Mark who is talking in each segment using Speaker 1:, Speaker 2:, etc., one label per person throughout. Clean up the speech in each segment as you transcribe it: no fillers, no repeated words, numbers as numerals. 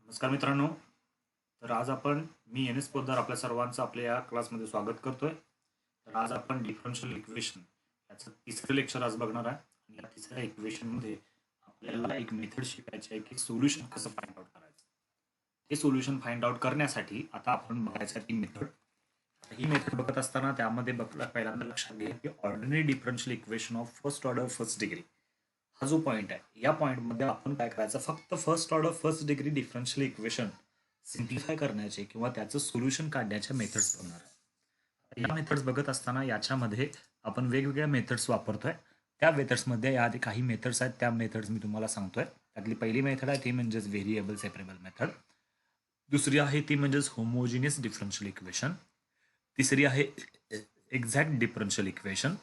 Speaker 1: नमस्कार मित्रांनो. तर आज मी एन एस पोद्दार आपल्या सर्वांचं आपल्या या क्लासमध्ये स्वागत करतोय. तर आज आपण डिफरन्शियल इक्वेशन याचं तिसरं लेक्चर आज बघणार आहे. आणि या तिसऱ्या इक्वेशनमध्ये आपल्याला एक मेथड शिकायची आहे की सोल्युशन कसं फाइंड आउट करायचं. हे सोल्युशन फाइंड आउट करण्यासाठी आता आपण बघायचं ती मेथड. ही मेथड बघत असताना त्यामध्ये पहिल्यांदा लक्षात घ्या की ordinary differential equation of first order first degree हा जो पॉईंट आहे या पॉईंटमध्ये आपण काय करायचं, फक्त first order first degree differential equation simplify करण्याचे किंवा त्याचं सोल्युशन काढण्याच्या मेथड्स बघणार आहे. या मेथड्स बघत असताना याच्यामध्ये आपण वेगवेगळ्या मेथड्स वापरतोय. त्या मेथड्समध्ये या आधी काही मेथड्स आहेत, त्या मेथड्स मी तुम्हाला सांगतोय. त्यातली पहिली मेथड आहे ती म्हणजेच व्हेरिएबल सेपरेबल मेथड. दुसरी आहे ती म्हणजेच होमोजिनियस डिफरन्शियल इक्वेशन. तिसरी आहे एक्झॅक्ट डिफरन्शियल इक्वेशन.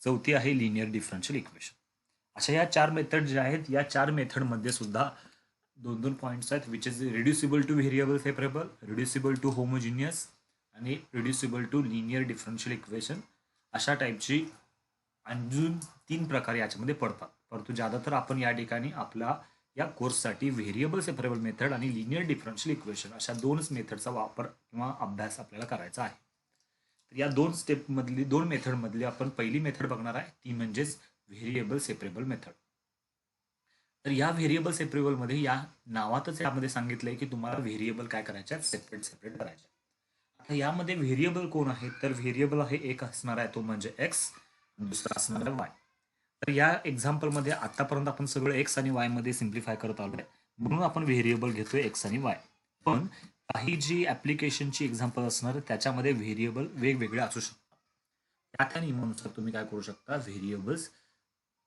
Speaker 1: चौथी आहे लिनियर डिफरन्शियल इक्वेशन. अशा या चार मेथड ज्या आहेत, या चार मेथडमध्ये सुद्धा दोन दोन पॉईंट्स आहेत, which is reducible to variable separable, reducible to homogeneous आणि reducible to linear differential equation. अशा टाईपची अजून 3 प्रकार याच्यामध्ये पडतात. परंतु ज्यादातर आपण या ठिकाणी आपला या कोर्ससाठी व्हेरिएबल सेपरेबल मेथड आणि लिनियर डिफरन्शियल इक्वेशन अशा 2च मेथडचा वापर किंवा अभ्यास आपल्याला करायचा आहे. तर या 2 मेथडमधली आपण पहिली मेथड बघणार आहे, ती म्हणजेच व्हेरिएबल सेपरेबल मेथड. तर या व्हेरिएबल सेपरेबल मध्ये या नावातच यामध्ये सांगितलंय की तुम्हाला व्हेरिएबल काय करायचे, सेपरेट करायचे. आता यामध्ये व्हेरिएबल कोण आहे, तर व्हेरिएबल आहे एक असणार आहे तो म्हणजे एक्स, दुसरा असणार आहे वाय. तर या एक्झाम्पल मध्ये आतापर्यंत आपण सगळं एक्स आणि वाय मध्ये सिम्प्लिफाय करत आलोय, म्हणून आपण व्हेरिएबल घेतोय एक्स आणि वाय. पण काही जी ऍप्लिकेशनची एक्झाम्पल असणार त्याच्यामध्ये व्हेरिएबल वेगवेगळे असू शकतात. त्या नियमानुसार तुम्ही काय करू शकता, व्हेरिएबल्स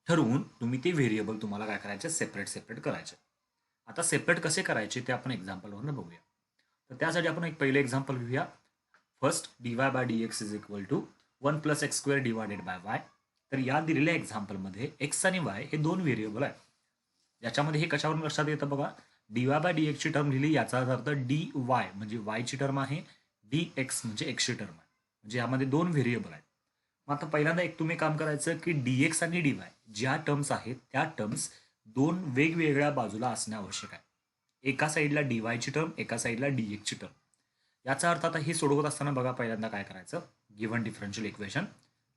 Speaker 1: ठरवून तुम्ही ते व्हेरिएबल तुम्हाला काय करायचे, सेपरेट करायचे. आता सेपरेट कसे करायचे ते आपण एक्झाम्पलवरून बघूया. तर त्यासाठी आपण एक पहिलं एक्झाम्पल घेऊया. First dy by dx is equal to 1 plus x square divided by y. तर या दिलेल्या एक्झाम्पलमध्ये एक्स आणि वाय हे 2 व्हेरिएबल आहेत. याच्यामध्ये हे कशावरून लक्षात येतं बघा, dy बाय dx ची टर्म लिहिली, याचा अर्थ dy म्हणजे y ची टर्म आहे, dx म्हणजे x ची टर्म आहे. म्हणजे यामध्ये 2 व्हेरिएबल आहेत. मग आता पहिल्यांदा एक तुम्ही काम करायचं की dx आणि dy ज्या टर्म्स आहेत त्या टर्म्स 2 वेगवेगळ्या बाजूला असणे आवश्यक आहे. एका साईडला dy ची टर्म, एका साईडला dx ची टर्म. याचा अर्थ आता हे सोडवत असताना बघा, पहिल्यांदा काय करायचं, given differential equation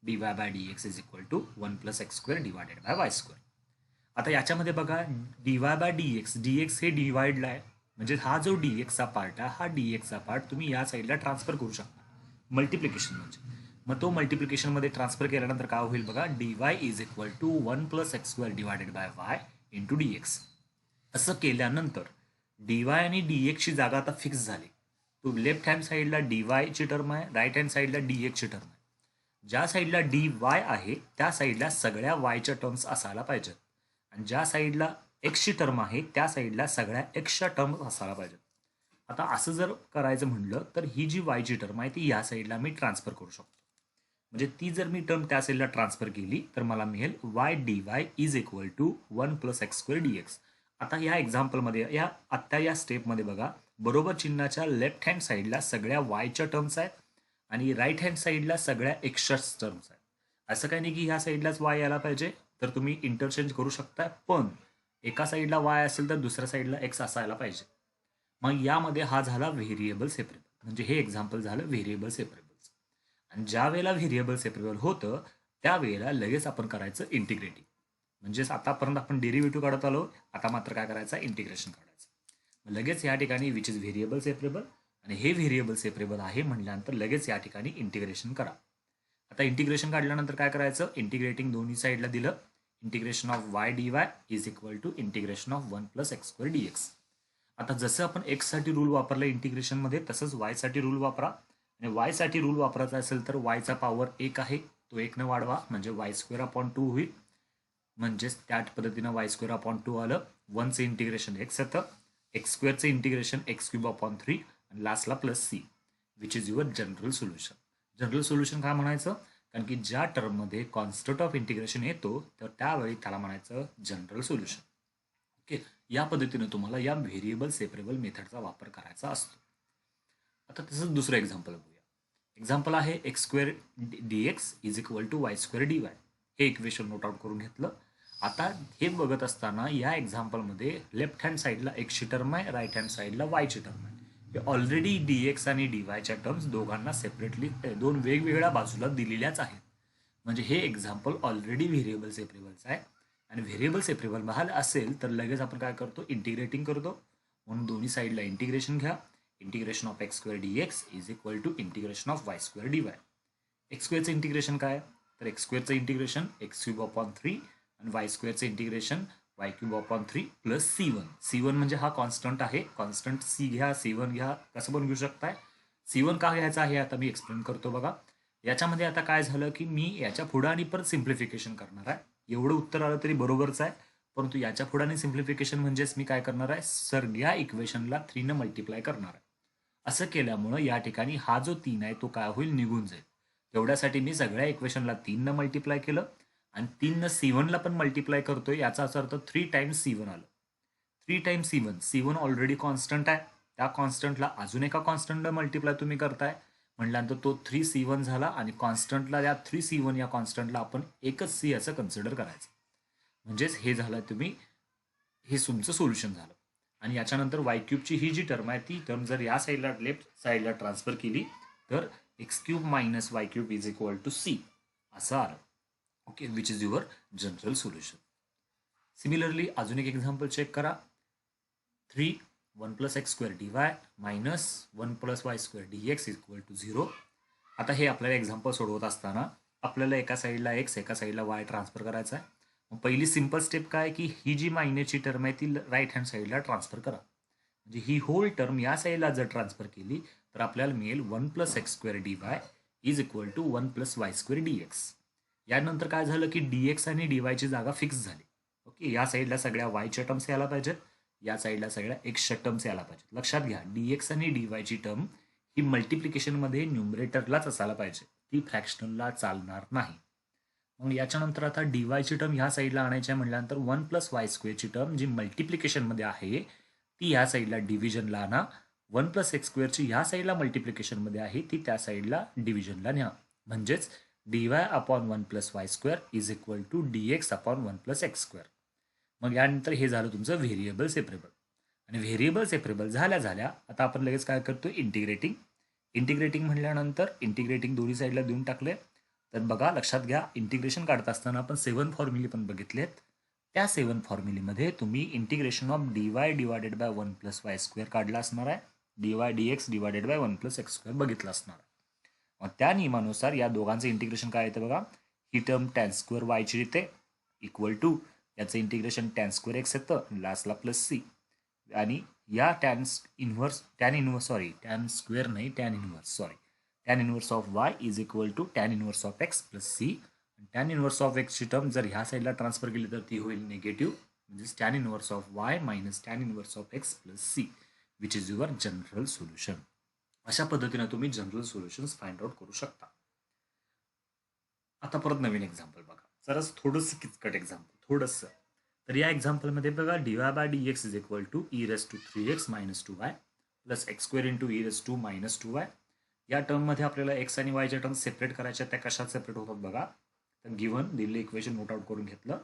Speaker 1: dy by dx is equal to 1 plus x square divided by y square. आता याच्यामध्ये बघा, dy बाय dx हे डिवाइडला आहे, म्हणजे हा जो dx चा पार्ट आहे, हा dx चा पार्ट तुम्ही या साईडला ट्रान्सफर करू शकता, मल्टिप्लिकेशन म्हणजे. मग तो मल्टिप्लिकेशन मध्ये ट्रान्सफर केल्यानंतर काय होईल बघा, dy is equal to 1 plus x square divided by y into dx. असं केल्यानंतर dy आणि dx ची जागा आता फिक्स झाली. तो लेफ्ट हँड साईडला dy ची टर्म आहे, राईट हँड साईडला dx ची टर्म आहे. ज्या साईडला dy आहे त्या साईडला सगळ्या y च्या टर्म्स असायला पाहिजेत, आणि ज्या साईडला x ची टर्म आहे त्या साईडला सगळ्या x च्या टर्म्स असायला पाहिजेत. आता असं जर करायचं म्हणलं तर ही जी y ची टर्म आहे ती या साईडला मी ट्रान्सफर करू शकतो. म्हणजे ती जर मी टर्म त्या साईडला ट्रान्सफर केली तर मला मिळेल y dy is equal to 1 plus x square dx. आता या एक्झाम्पलमध्ये या स्टेपमध्ये बघा, बरोबर चिन्हाच्या लेफ्ट हँड साईडला सगळ्या वायच्या टर्म्स आहेत आणि राईट हँड साईडला सगळ्या एक्सच्या टर्म्स आहेत. असं काही नाही की ह्या साईडलाच वाय यायला पाहिजे, तर तुम्ही इंटरचेंज करू शकता, पण एका साईडला वाय असेल तर दुसऱ्या साईडला एक्स असायला पाहिजे. मग यामध्ये हा झाला व्हेरिएबल सेपरेबल, म्हणजे हे एक्झाम्पल झालं व्हेरिएबल सेपरेबल. आणि ज्या वेळेला व्हेरिएबल सेपरेबल होतं त्यावेळेला लगेच आपण करायचं इंटिग्रेटिंग. म्हणजेच आतापर्यंत आपण डेरिव्हेटिव्ह काढत आलो, आता मात्र काय करायचं, इंटिग्रेशन काढायचं. लगेच या ठिकाणी विच इज व्हेरिएबल सेपरेबल, आणि हे व्हेरिएबल सेपरेबल आहे म्हटल्यानंतर लगेच या ठिकाणी इंटिग्रेशन करा. आता इंटिग्रेशन काढल्यानंतर काय करायचं, इंटिग्रेटिंग दोन्ही साईडला दिलं, integration of y dy is equal to integration of 1 plus x square dx. आता जसं आपण एक्स साठी रूल वापरला इंटिग्रेशनमध्ये, तसंच वाय साठी रूल वापरा. आणि वाय साठी रूल वापरायचा असेल तर वायचा पॉवर 1 आहे, तो 1 न वाढवा, म्हणजे वाय स्क्वेअर अपॉन 2 होईल. म्हणजेच त्या पद्धतीनं वाय स्क्वेअर अपॉन 2 आलं. 1चं इंटिग्रेशन एक्स येतं, एक्स स्क्वेअरचं इंटिग्रेशन एक्स क्यूब अपॉन 3, आणि लास्टला plus C, which is your general solution. General solution काय म्हणायचं, कारण की ज्या टर्ममध्ये कॉन्स्टंट ऑफ इंटिग्रेशन येतो तर त्यावेळी त्याला म्हणायचं जनरल सोल्युशन. ओके, या पद्धतीने तुम्हाला या व्हेरिएबल सेपरेबल मेथडचा वापर करायचा असतो. आता तसंच दुसरं एक्झाम्पल बघूया. एक्झाम्पल आहे x square dx is equal to y square dy. हे इक्वेशन नोट आउट करून घेतलं. आता हे बघत असताना या एक्झाम्पलमध्ये लेफ्ट हँड साईडला एक्सची टर्म आहे, राईट हँड साईडला वायची टर्म आहे. हे ऑलरेडी डी एक्स आणि डी वायच्या टर्म्स दोघांना सेपरेटली दोन वेगवेगळ्या बाजूला दिलेल्याच आहेत. म्हणजे हे एक्झाम्पल ऑलरेडी व्हेरिएबल सेपरेबलचं आहे. आणि व्हेरिएबल सेपरेबल बहाल असेल तर लगेच आपण काय करतो, इंटिग्रेटिंग करतो. म्हणून दोन्ही साईडला इंटिग्रेशन घ्या. Integration of x square d x is equal to integration of y square d y. X स्क्वेअरचं इंटिग्रेशन काय, तर एक्स स्क्वेअरचं इंटिग्रेशन एक्स क्यूब अपॉन 3 आणि वाय स्क्वेअरचं integration y cube upon 3 plus C1 म्हणजे हा कॉन्स्टंट आहे. कॉन्स्टंट सी घ्या, C1 घ्या, कसं पण घेऊ शकताय. C1 का घ्यायचा आहे आता मी एक्सप्लेन करतो बघा. याच्यामध्ये आता काय झालं की मी याच्या पुढं आणि परत सिम्प्लिफिकेशन करणार आहे. एवढं उत्तर आलं तरी बरोबरच आहे, परंतु याच्या पुढं आणि सिम्प्लिफिकेशन म्हणजेच मी काय करणार आहे, सगळ्या इक्वेशनला 3 मल्टिप्लाय करणार आहे. असं केल्यामुळं या ठिकाणी हा जो 3 आहे तो काय होईल, निघून जाईल. तेवढ्यासाठी मी सगळ्या इक्वेशनला 3 मल्टिप्लाय केलं आणि 3 C1 ला पण मल्टिप्लाय करतोय. याचा अर्थ 3 टाइम्स C1 आलं. 3 टाइम्स C1 ऑलरेडी कॉन्स्टंट आहे. त्या कॉन्स्टंटला अजून एका कॉन्स्टंटला मल्टिप्लाय तुम्ही करताय म्हटल्यानंतर तो 3C1 झाला आणि कॉन्स्टंटला या 3C1 या कॉन्स्टंटला आपण एकच C असं कन्सिडर करायचं. म्हणजेच हे झालं तुम्ही, हे तुमचं सोल्युशन झालं. आणि याच्यानंतर वाय क्यूबची ही जी टर्म आहे ती टर्म जर या साईडला लेफ्ट साईडला ट्रान्सफर केली तर x cube minus y cube is equal to C असं आलं. Okay, which is your general solution. Similarly अजून एक एक्झाम्पल चेक करा. 3 1 plus x square d y minus 1 plus y square d x equal to 0. आता हे आपल्याला example सोडवत असताना आपल्याला एका साईडला एक्स एका साईडला वाय ट्रान्सफर करायचा आहे. मग पहिली सिंपल स्टेप काय की ही जी मायनसची टर्म आहे ती राईट हँड साईडला ट्रान्सफर करा. म्हणजे ही होल टर्म या साईडला जर ट्रान्सफर केली तर आपल्याला मिळेल 1 plus x square d y is equal to 1 plus y square d x. यानंतर काय झालं की डी एक्स आणि डी वायची जागा फिक्स झाली. ओके, या साईडला सगळ्या वायच्या टर्म्स यायला पाहिजेत, या साईडला सगळ्या एक्सच्या टर्म्स यायला पाहिजेत. लक्षात घ्या, डी एक्स आणि डी वायची टर्म ही मल्टिप्लिकेशनमध्ये न्यूमरेटरलाच असायला पाहिजे, ती फ्रॅक्शनलला चालणार नाही. मग याच्यानंतर आता डी वायची टर्म ह्या साईडला आणायची आहे म्हटल्यानंतर 1 प्लस वाय स्क्वेअरची टर्म जी मल्टिप्लिकेशनमध्ये आहे ती ह्या साईडला डिव्हिजनला आणा. 1 प्लस एक्स स्क्वेअरची ह्या साईडला मल्टिप्लिकेशनमध्ये आहे ती त्या साईडला डिव्हिजनला न्या. म्हणजेच d y upon 1 plus y square is equal to d x upon 1 plus x square. मग यानंतर हे झालं तुमचं व्हेरिएबल सेपरेबल. आणि व्हेरिएबल सेपरेबल झाल्या आता आपण लगेच काय करतो, इंटिग्रेटिंग म्हटल्यानंतर इंटिग्रेटिंग दोन्ही साईडला देऊन टाकले. तर बघा लक्षात घ्या, इंटिग्रेशन काढत असताना आपण 7 फॉर्म्युले पण बघितलेत. त्या 7 फॉर्म्युलेमध्ये तुम्ही integration of D y divided by 1 plus y square काढला असणार आहे, D Y d x divided by 1 plus x square बघितलं असणार आहे. मग त्या नियमानुसार या दोघांचं इंटिग्रेशन काय येतं बघा, ही टर्म टॅन स्क्वेअर वायची येते इक्वल टू याचं इंटिग्रेशन टॅन स्क्वेअर एक्स येतं लास्टला प्लस C. आणि या tan inverse of y is equal to tan inverse of x plus C. Tan inverse of एक्सची टर्म जर ह्या साईडला ट्रान्सफर केली तर ती होईल निगेटिव्ह, म्हणजेच tan inverse of y minus tan inverse of x plus C which is your general solution. अशा पद्धतीने तुम्ही जनरल सोल्युशन्स फाइंड आउट करू शकता. आता परत नवीन एक्झाम्पल बघा, जराच थोडंसं किचकट एक्झाम्पल थोडंसं. तर या एक्झाम्पलमध्ये बघा d y by d x is equal to e raise to 3x minus 2y plus x square into e raise to minus 2y. या टर्ममध्ये आपल्याला एक्स आणि वायच्या टर्म सेपरेट करायच्या, त्या कशात सेपरेट होतात बघा. तर गिव्हन दिलेलं इक्वेशन नोट आउट करून घेतलं.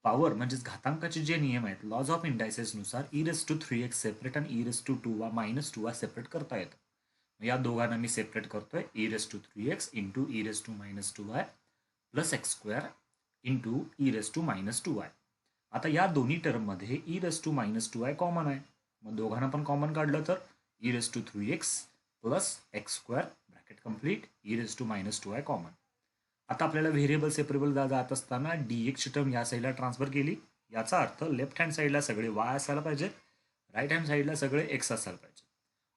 Speaker 1: पॉवर म्हणजेच घातांकाचे जे नियम आहेत लॉज ऑफ इंडायसेसनुसार e raise to 3x separate आणि e raise to 2y minus 2y separate करता येतं. या दोघांना मी सेपरेट करतोय, e raise to 3x into e raise to minus 2y plus x square into e raise to minus 2y. आता या दोन्ही टर्ममध्ये e raise to minus 2y common आहे, मग दोघांना पण कॉमन काढलं तर e raise to 3x plus x square bracket complete e raise to minus 2y common. आता आपल्याला व्हेरिएबल सेपरेबल जात असताना डी एक्सची टर्म या साईडला ट्रान्सफर केली. याचा अर्थ लेफ्ट हँड साईडला सगळे वाय असायला पाहिजेत, राईट हँड साईडला सगळे एक्स असायला पाहिजे.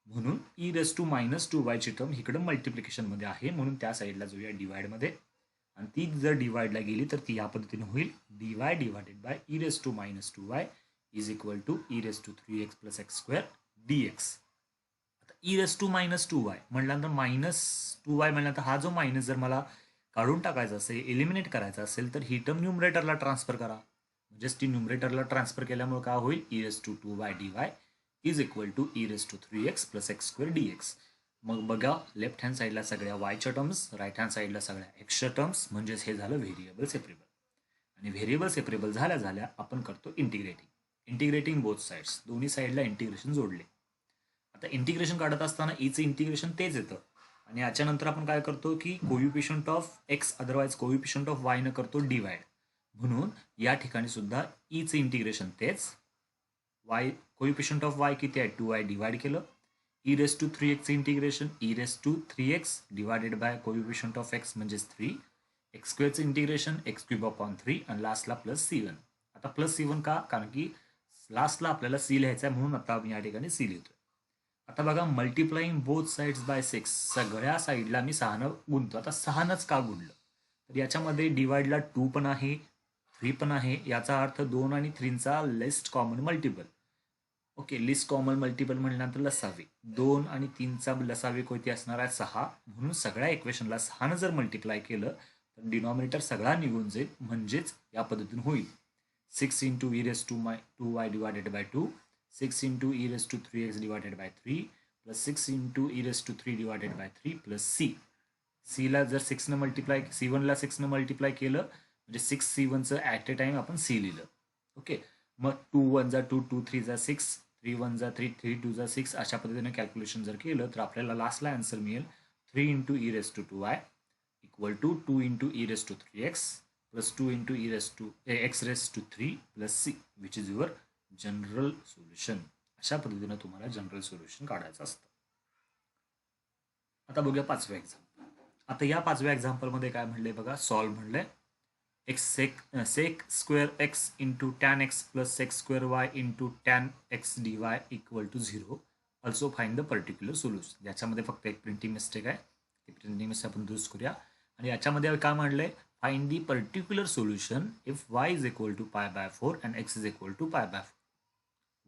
Speaker 1: म्हणून e raise to minus 2y term इकडं मल्टिप्लिकेशनमध्ये आहे, म्हणून त्या साईडला जाऊया डिवाइडमध्ये. आणि ती जर डिवाइडला गेली तर ती या पद्धतीने होईल, d y divided by e raise to minus 2y is equal to e raise to 3x plus x square d x. आता e raise to minus 2y म्हटल्यानंतर मायनस 2y म्हटल्यानंतर हा जो मायनस जर मला काढून टाकायचा असेल, एलिमिनेट करायचा असेल तर ही टर्म न्यूमरेटरला ट्रान्सफर करा. म्हणजेच ती न्यूमरेटरला ट्रान्सफर केल्यामुळे काय होईल, e raise to 2y dy is equal to e raise to 3x plus x square dx. मग बघा लेफ्ट हँड साईडला सगळ्या वायच्या टर्म्स, राईट हँड साईडला सगळ्या एक्सच्या टर्म्स, म्हणजेच हे झालं व्हेरिएबल सेपरेबल. आणि व्हेरिएबल सेपरेबल झाल्या झाल्या आपण करतो इंटिग्रेटिंग बोथ साईड्स, दोन्ही साईडला इंटिग्रेशन जोडले. आता इंटिग्रेशन काढत असताना ईचं इंटिग्रेशन तेच येतं आणि याच्यानंतर आपण काय करतो की coefficient of x otherwise coefficient of y न करतो डिवाइड. म्हणून या ठिकाणी सुद्धा ईचं इंटिग्रेशन तेच, वाय कोइफिशियंट ऑफ वाय किती आहे 2y डिवाइड केलं, e raise to 3x integration e raise to 3x divided by coefficient of x म्हणजेच 3, एक्स स्क्वेअरचं इंटिग्रेशन एक्स क्यूब अपॉन 3 आणि लास्टला प्लस C1. आता प्लस C1 का, कारण की लास्टला आपल्याला C लिहायचं आहे म्हणून आता आपण या ठिकाणी C लिहितोय. आता बघा मल्टिप्लाइंग बोथ साइड्स बाय 6, सगळ्या साईडला मी 6 गुणतो. आता 6नच का गुणलं, तर याच्यामध्ये डिवाइडला 2 पण आहे 3 पण आहे, याचा अर्थ 2 आणि 3चा least common multiple. Okay, least common multiple म्हणल्यानंतर लसावी, 2 आणि 3चा लसावी कोणती असणार आहे 6. म्हणून सगळ्या इक्वेशनला 6 जर मल्टिप्लाय केलं तर डिनॉमिनेटर सगळा निघून जाईल, म्हणजेच या पद्धतीने होईल 6 into e raise to 2y divided by 2, 6 into e raise to 3x divided by 3 plus 6 into e raise to 3 divided by 3 plus सीला जर 6 मल्टिप्लाय C1ला 6 मल्टिप्लाय केलं म्हणजे 6 C1चं ॲट अ टाइम आपण C लिहिलं. ओके, मग 2 1 जा 2 2 3 जा 6 3 1 जा 3 3 2 जा 6 अशा पद्धतीने कॅल्क्युलेशन जर केलं तर आपल्याला लास्टला आन्सर मिळेल 3 into e raise to 2y equal to 2 into e raise to 3x plus 2 into e raise to x raise to 3 plus C, which is your general solution. अशा पद्धतीने तुम्हाला जनरल सोल्युशन काढायचं असतं. आता बघूया 5व्या एक्झाम्पल. आता या 5व्या एक्झाम्पलमध्ये काय म्हणले बघा, सॉल्व म्हणले sec square x into tan x plus sec square y into tan x d y equal to 0. Also find the particular solution. याच्यामध्ये फक्त एक प्रिंटिंग मिस्टेक आहे, ती प्रिंटिंग मिस्टेक आपण दुरुस्त करूया. आणि याच्यामध्ये काय म्हणलंय, find the particular solution if y is equal to pi by 4 and x is equal to pi by 4.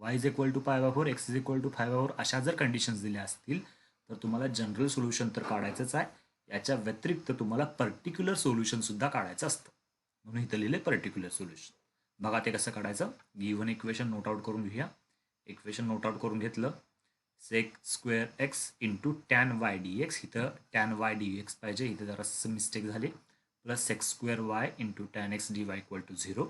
Speaker 1: Y is equal to pi by 4 x is equal to pi by 4 अशा जर conditions दिल्या असतील तर तुम्हाला general solution तर काढायचंच आहे, याच्या व्यतिरिक्त तुम्हाला पर्टिक्युलर सोल्युशन सुद्धा काढायचं असतं. म्हणून इथं लिहिले पर्टिक्युलर सोल्युशन. बघा ते कसं काढायचं, गिव्हन इक्वेशन नोट आउट करून घेऊया. इक्वेशन नोट आउट करून घेतलं, sec square x into tan y d x, इथं टॅन वाय डी एक्स पाहिजे, इथं जरासं मिस्टेक झाली, plus sec square y into tan x d y equal to 0.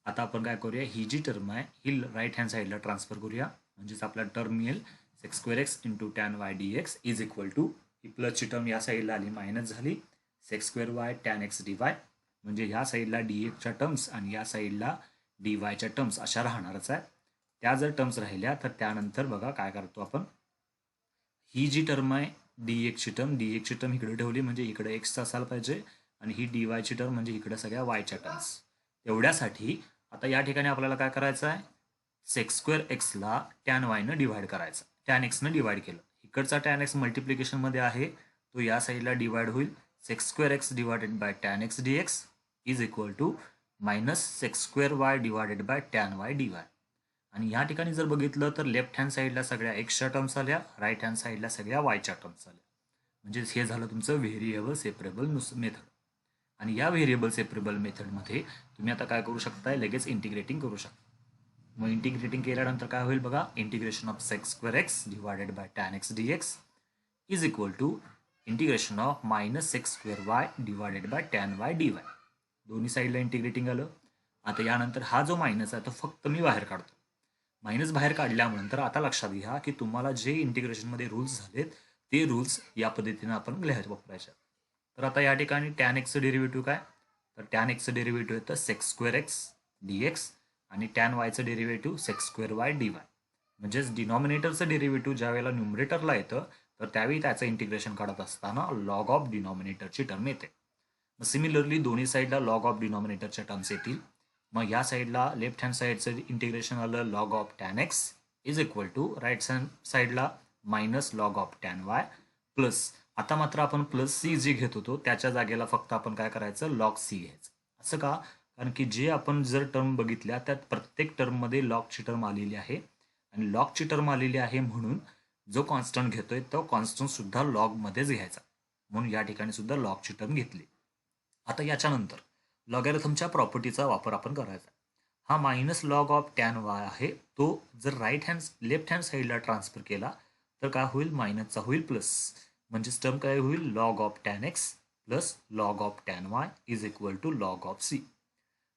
Speaker 1: आता आपण काय करूया, ही जी टर्म आहे ही राईट हँड साईडला ट्रान्सफर करूया, म्हणजेच आपल्याला टर्म मिळेल sec square x into tan y d x is equal to, ही प्लसची टर्म या साईडला आली मायनस झाली, sec square y tan x d y, म्हणजे ह्या साईडला डी एक्सच्या टर्म्स आणि या साईडला डी वायच्या टर्म्स अशा राहणारच आहे. त्या जर टर्म्स राहिल्या तर त्यानंतर बघा काय करतो आपण, ही जी टर्म आहे डी एक्सची टर्म इकडे ठेवली म्हणजे इकडे एक्सचा असायला पाहिजे आणि ही डी वायची टर्म म्हणजे इकडे सगळ्या वायच्या टर्म्स. एवढ्यासाठी आता या ठिकाणी आपल्याला काय करायचं आहे, सेक्स स्क्वेअर एक्सला टॅन वायनं डिवाइड करायचं, टॅन एक्सनं डिवाइड केलं, इकडचा टॅन एक्स मल्टिप्लिकेशनमध्ये आहे तो या साईडला डिवाइड होईल, sec square x divided by tan x d x is equal to minus sec square y divided by tan y d y. आणि या ठिकाणी जर बघितलं तर लेफ्ट हँड साईडला सगळ्या एक्सच्या टर्म्स आल्या, राईट हँड साईडला सगळ्या वायच्या टर्म्स आल्या, म्हणजे हे झालं तुमचं व्हेरिएबल सेपरेबल मेथड. आणि या व्हेरिएबल सेपरेबल मेथडमध्ये तुम्ही आता काय करू शकताय, लगेच इंटिग्रेटिंग करू शकता. मग इंटिग्रेटिंग केल्यानंतर काय होईल बघा, integration of sec square x divided by tan x d x is equal to integration of minus sec square y divided by tan y d y. दोन्ही साईडला इंटिग्रेटिंग आलं. आता यानंतर हा जो मायनस आहे तो फक्त मी बाहेर काढतो. मायनस बाहेर काढल्यानंतर आता लक्षात घ्या की तुम्हाला जे इंटिग्रेशनमध्ये रूल्स झालेत ते रूल्स या पद्धतीने आपण लिहायला वापरायचे. तर आता या ठिकाणी टॅन एक्सचं डेरिव्हेटिव्ह काय, तर टॅन एक्सचं डेरिव्हेटिव्ह येतं sex square x d x आणि टॅन वायचं derivative sex square Y d Y. म्हणजेच डिनॉमिनेटरचं डेरिव्हेटिव्ह ज्या वेळेला न्यूमरेटरला येतं तर त्यावेळी त्याचं इंटिग्रेशन काढत असताना लॉग ऑफ डिनॉमिनेटरची टर्म येते. मग सिमिलरली दोन्ही साईडला लॉग ऑफ डिनॉमिनेटरच्या टर्म्स येतील. मग या साईडला लेफ्ट हँड साईडचं इंटिग्रेशन आलं log of tan x is equal to right hand साईडला minus log of tan y plus, आता मात्र आपण प्लस सी जी घेत होतो त्याच्या जागेला फक्त आपण काय करायचं लॉग सी घ्यायचं. असं का, कारण की जे आपण जर टर्म बघितल्या त्यात प्रत्येक टर्ममध्ये लॉगची टर्म आलेली आहे आणि लॉगची टर्म आलेली आहे म्हणून जो कॉन्स्टंट घेतोय तो कॉन्स्टंट सुद्धा लॉगमध्येच घ्यायचा, म्हणून या ठिकाणी सुद्धा लॉगची टर्म घेतली. आता याच्यानंतर लॉगॅरिथमच्या प्रॉपर्टीचा वापर आपण करायचा. हा minus log of tan y आहे तो जर लेफ्ट हँड साईडला ट्रान्सफर केला तर काय होईल, मायनसचा होईल प्लस, म्हणजेच टर्म काय होईल log of tan x plus log of tan y is equal to log of c.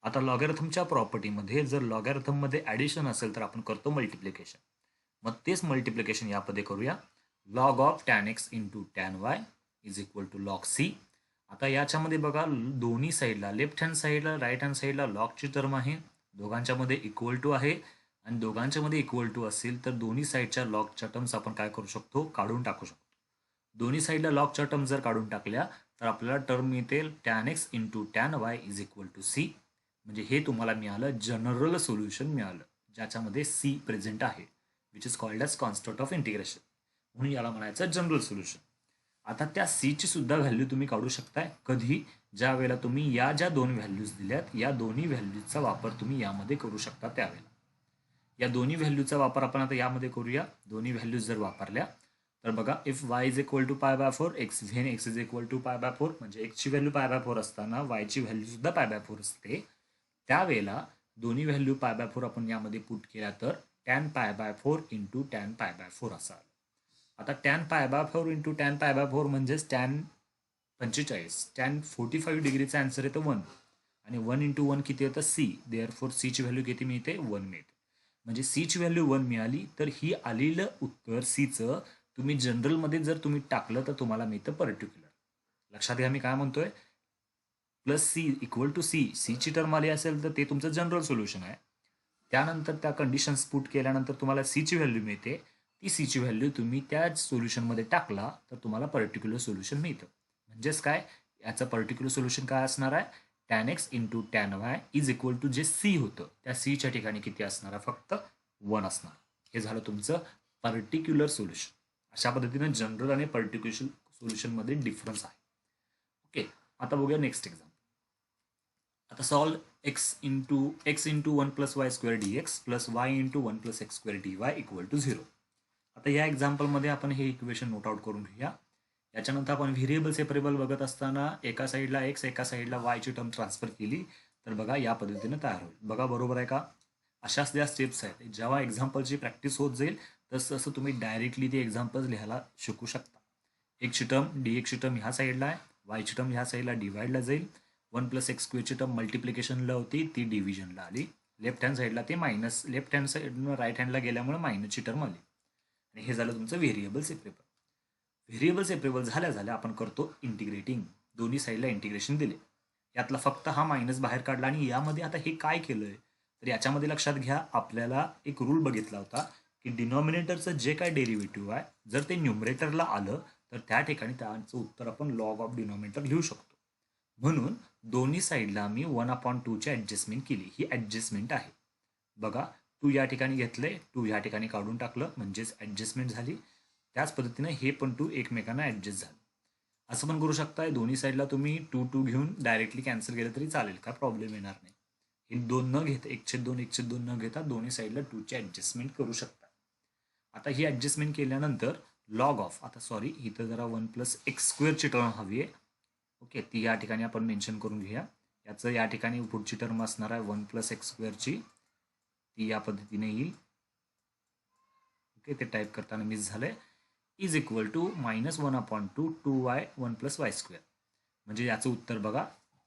Speaker 1: आता लॉगॅरिथमच्या प्रॉपर्टीमध्ये जर लॉगॅरिथममध्ये ॲडिशन असेल तर आपण करतो मल्टिप्लिकेशन. मग तेच मल्टिप्लिकेशन यामध्ये करूया. Log of tan x into tan y is equal to log c. आता याच्यामध्ये बघा दोन्ही साईडला लेफ्ट हँड साईडला राईट हँड साईडला लॉगची टर्म आहे, दोघांच्यामध्ये इक्वल टू आहे आणि दोघांच्यामध्ये इक्वल टू असेल तर दोन्ही साईडच्या लॉगच्या टर्म्स आपण काय करू शकतो, काढून टाकू शकतो. दोन्ही साईडला लॉगच्या टर्म जर काढून टाकल्या तर आपल्याला टर्म मिळते tan x into tan y is equal to c. म्हणजे हे तुम्हाला मिळालं जनरल सोल्युशन मिळालं ज्याच्यामध्ये सी प्रेझेंट आहे, which is called as constant of integration, म्हणून याला म्हणायचं जनरल सोल्युशन. आता त्या सीची सुद्धा व्हॅल्यू तुम्ही काढू शकताय कधी, ज्या वेळेला तुम्ही या ज्या दोन व्हॅल्यूज दिल्यात या दोन्ही व्हॅल्यूजचा वापर तुम्ही यामध्ये करू शकता. त्यावेळेला या दोन्ही व्हॅल्यूचा वापर आपण आता यामध्ये करूया. दोन्ही व्हॅल्यूज जर वापरल्या तर बघा, if y is equal to pi by four x when x is equal to pi by four, म्हणजे एक्सची व्हॅल्यू पाय बाय फोर असताना वायची व्हॅल्यू सुद्धा पाय बाय फोर असते. त्यावेळेला दोन्ही व्हॅल्यू पाय बाय फोर आपण यामध्ये पुट केल्या तर tan pi by four into tan pi by four असा. आता tan pi by four into tan pi by four म्हणजेच टॅन 45, टॅन 45 डिग्रीचा आन्सर येतं 1 आणि 1 इंटू 1 किती येतं सी. देअर फोर सीची व्हॅल्यू किती मिळते 1 मिळते. म्हणजे सीची व्हॅल्यू 1 मिळाली तर ही आलेलं उत्तर सीचं तुम्ही जनरलमध्ये जर तुम्ही टाकलं तर तुम्हाला मिळतं पर्टिक्युलर. लक्षात घ्या मी काय म्हणतोय, plus c equal to c, सीची टर्म आली असेल तर ते तुमचं जनरल सोल्युशन आहे. त्यानंतर त्या कंडिशन्स पुट केल्यानंतर तुम्हाला सीची व्हॅल्यू मिळते. ती सीची व्हॅल्यू तुम्ही त्या सोल्युशनमध्ये टाकला तर तुम्हाला पर्टिक्युलर सोल्युशन मिळतं. म्हणजेच काय, याचं पर्टिक्युलर सोल्युशन काय असणार आहे, tan x into tan y is equal to जे सी होतं त्या सीच्या ठिकाणी किती असणार आहे, फक्त 1 असणार. हे झालं तुमचं पर्टिक्युलर सोल्युशन. अशा पद्धतीने जनरल आणि पर्टिक्युलर सोल्युशनमध्ये डिफरन्स आहे. ओके, आता बघूया नेक्स्ट एक्झाम्पल. आता solve x into 1 plus y square d x plus y into 1 plus x square d y equal to 0. आता या एक्झाम्पलमध्ये आपण हे इक्वेशन नोट आउट करून घेऊया. याच्यानंतर आपण व्हेरिएबल सेपरेबल बघत असताना एका साईडला एक्स एका साईडला वायची टर्म ट्रान्सफर केली तर बघा या पद्धतीने तयार होईल. बघा बरोबर आहे का. अशाच ज्या स्टेप्स आहेत, जेव्हा एक्झाम्पलची प्रॅक्टिस होत जाईल तसं तसं तुम्ही डायरेक्टली ते एक्झाम्पल्स लिहायला शिकू शकता. एक्सची टर्म डी एक्सची टर्म ह्या साईडला आहे, वायची टर्म ह्या साईडला डिवाइडला जाईल. 1 प्लस एक्स स्क्वेअरची टर्म मल्टिप्लिकेशनला होती ती डिव्हिजनला आली. लेफ्ट हँड साईडला ते मायनस, लेफ्ट हँड साईडनं राईट हँडला गेल्यामुळे मायनसची टर्म आली आणि हे झालं तुमचं व्हेरिएबल सेपरेबल. व्हेरिएबल सेपरेबल झाल्या आपण करतो इंटिग्रेटिंग. दोन्ही साईडला इंटिग्रेशन दिले. यातला फक्त हा मायनस बाहेर काढला आणि यामध्ये आता हे काय केलंय तर याच्यामध्ये लक्षात घ्या, आपल्याला एक रूल बघितला होता की डिनॉमिनेटरचं जे काय डेरिव्हेटिव्ह आहे जर ते न्युमरेटरला आलं तर त्या ठिकाणी त्याचं उत्तर आपण लॉग ऑफ डिनॉमिनेटर लिहू शकतो. म्हणून दोन्ही साईडला मी 1/2ची ॲडजस्टमेंट केली. ही ॲडजस्टमेंट आहे. बघा 2 या ठिकाणी घेतले, 2 या ठिकाणी काढून टाकलं म्हणजेच ॲडजस्टमेंट झाली. त्याच पद्धतीने हे पण 2 एकमेकांना ॲडजस्ट झालं. असं पण करू शकताय, दोन्ही साईडला तुम्ही 2 घेऊन डायरेक्टली कॅन्सल केलं तरी चालेल, काय प्रॉब्लेम येणार नाही. हे 2 न घेता 1/2 न घेता दोन्ही साईडला 2ची ॲडजस्टमेंट करू शकता. आता ही ॲडजस्टमेंट केल्यानंतर लॉग ऑफ, आता सॉरी इथं जरा 1 प्लस एक्स स्क्वेअरची टर्म हवी आहे. ओके, ती या ठिकाणी आपण मेन्शन करून घेऊया. याचं या ठिकाणी पुढची टर्म असणार आहे 1 प्लस एक्स स्क्वेअरची, ती या पद्धतीने येईल. ओके, ते टाईप करताना मिस झालंय. Is equal to -1/2 2y 1 plus y square. म्हणजे याचं उत्तर बघा,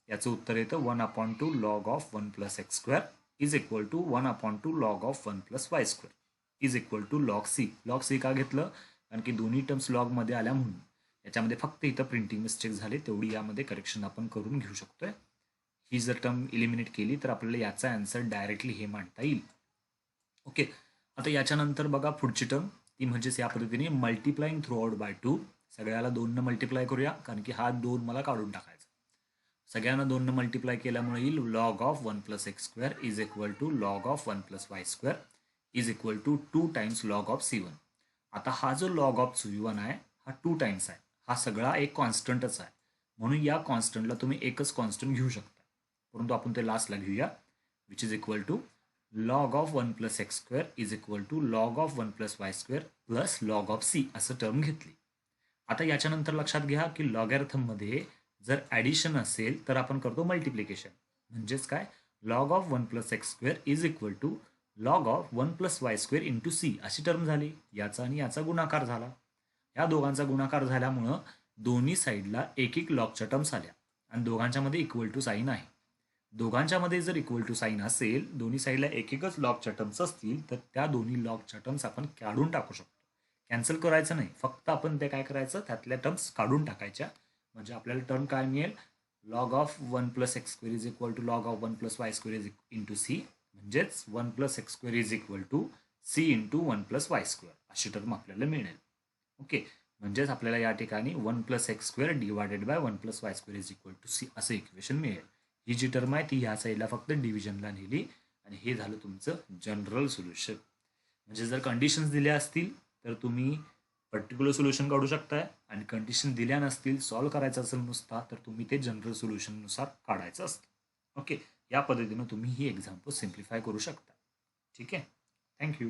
Speaker 1: याचं उत्तर येतं 1/2 log of 1 plus x square is equal to 1/2 log of 1 plus y square is equal to log c. Log c का घेतलं, कारण की दोन्ही टर्म्स लॉगमध्ये आल्या म्हणून. याच्यामध्ये फक्त इथं प्रिंटिंग मिस्टेक झाली, तेवढी यामध्ये करेक्शन आपण करून घेऊ शकतोय. ही जर टर्म इलिमिनेट केली तर आपल्याला याचा आन्सर डायरेक्टली हे मांडता येईल. ओके, आता याच्यानंतर बघा पुढची टर्म, ती म्हणजेच या पद्धतीने मल्टिप्लाइंग थ्रू आउट बाय 2. सगळ्याला 2 मल्टिप्लाय करूया, कारण की हा 2 मला काढून टाकायचा. सगळ्यांना 2 मल्टिप्लाय केल्यामुळे येईल log of 1 plus x square is equal to log of 1 plus y square is equal to 2 times log of C1. आता हा जो लॉग ऑफ C1 आहे हा 2 टाइम्स आहे. हा सगळा एक कॉन्स्टंटच आहे, म्हणून या कॉन्स्टंटला तुम्ही एकच कॉन्स्टंट घेऊ शकता, परंतु आपण ते लास्टला घेऊया. Which is equal to log of 1 plus x square is equal to log of 1 plus y square plus log of C असं टर्म घेतली. आता याच्यानंतर लक्षात घ्या की लॉगॅरिथममध्ये जर ॲडिशन असेल तर आपण करतो मल्टिप्लिकेशन. म्हणजेच काय, log of 1 plus x square is equal to log of 1 plus y square into C अशी टर्म झाली. याचा आणि याचा गुणाकार झाला. या दोघांचा गुणाकार झाल्यामुळं दोन्ही साईडला एक लॉगच्या टर्म्स आल्या आणि दोघांच्यामध्ये इक्वल टू साईन आहे. दोघांच्या मध्ये जर इक्वल टू साईन असेल, दोन्ही साईडला एक एकच लॉगच्या टर्म्स असतील, तर त्या दोन्ही लॉगच्या टर्म्स आपण काढून टाकू शकतो. कॅन्सल करायचं नाही, फक्त आपण ते काय करायचं, त्यातल्या टर्म्स काढून टाकायच्या. म्हणजे आपल्याला टर्म काय मिळेल, log of 1 plus x square is equal to log of 1 plus y square is into C, म्हणजेच 1 plus x square is equal to C into 1 plus y square अशी टर्म आपल्याला मिळेल. ओके, म्हणजेच आपल्याला या ठिकाणी 1 plus x square divided by 1 plus y square is equal to C असं equation मिळेल. ही जी टर्म आहे ती ह्या साईडला फक्त डिव्हिजनला नेली आणि हे झालं तुमचं जनरल सोल्युशन. म्हणजे जर कंडिशन्स दिल्या असतील तर तुम्ही पर्टिक्युलर सोल्युशन काढू शकताय, आणि कंडिशन दिल्या नसतील, सॉल्व्ह करायचं असेल नुसता, तर तुम्ही ते जनरल सोल्युशननुसार काढायचं असतं. ओके, या पद्धतीनं तुम्ही ही एक्झाम्पल सिम्प्लिफाय करू शकता. ठीक आहे, थँक्यू.